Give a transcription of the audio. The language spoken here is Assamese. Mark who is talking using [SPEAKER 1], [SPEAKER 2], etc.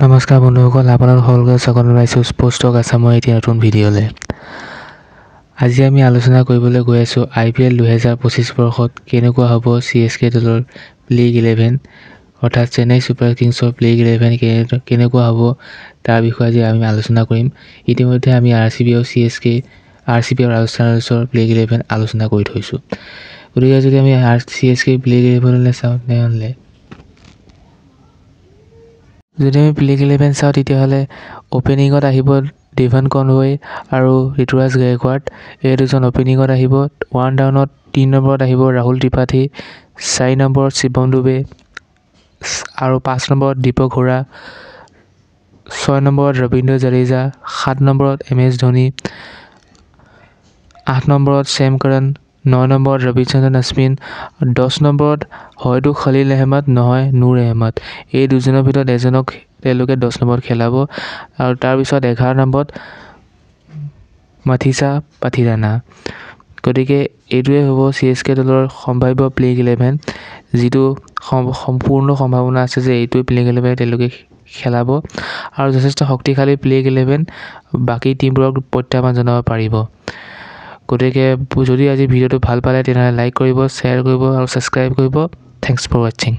[SPEAKER 1] নমস্কাৰ বন্ধুসকল, আপোনালোক সকলোকে স্বাগতম জনাইছোঁ স্পষ্টক আছামৰ এটি নতুন ভিডিঅ'লৈ। আজি আমি আলোচনা কৰিবলৈ গৈ আছোঁ IPL 2025 বৰ্ষত কেনেকুৱা হ'ব CSK দলৰ প্লেইং 11 অৰ্থাৎ চেন্নাই ছুপাৰ কিংছৰ প্লেইং 11 কেনেকুৱা হ'ব তাৰ বিষয়ে আজি আমি আলোচনা কৰিম। ইতিমধ্যে আমি RCB আৰু ৰাজস্থান ৰয়েলছৰ প্লেইং 11 আলোচনা কৰি থৈছোঁ। গতিকে যদি আমি CSK প্লেইং 11 চাওঁ তেনেহ'লে যদি আমি প্লেইং 11 চাওঁ তেতিয়াহ'লে অপেনিঙত আহিব ডেভন কনৱে আৰু ঋতুৰাজ গায়কোৱাড। এই দুজন অপেনিঙত আহিব। 1 ডাউনত 3 নম্বৰত আহিব ৰাহুল ত্ৰিপাঠী, 4 নম্বৰত শিৱম ডুবে আৰু 5 নম্বৰত দীপক হুৰা, 6 নম্বৰত ৰবীন্দ্ৰ জাদেজা, 7 নম্বৰত MS ধোনী, 8 নম্বৰত ছেম কৰণ, 9 নম্বৰত ৰবিচন্দ্ৰন অশ্বিন, 10 নম্বৰত হয়তো খলীল আহমেদ নহয় নুৰ আহমেদ। এই দুজনৰ ভিতৰত এজনক তেওঁলোকে 10 নম্বৰত খেলাব আৰু তাৰপিছত 11 নম্বৰত মাথিসা পাথিৰানা। গতিকে এইটোৱে হ'ব CSK দলৰ সম্ভাৱ্য প্লেইং 11, যিটো সম্পূৰ্ণ সম্ভাৱনা আছে যে এইটোৱে প্লেইং 11 তেওঁলোকে খেলাব আৰু যথেষ্ট শক্তিশালী প্লেইং 11 বাকী টীমবোৰক প্ৰত্যাহ্বান জনাব পাৰিব। গতিকে যদি আজি ভিডিঅ'টো ভাল পালে তেনেহ'লে লাইক কৰিব, শ্বেয়াৰ কৰিব আৰু ছাবস্ক্ৰাইব কৰিব। থেংকছ ফৰ ৱাচিং।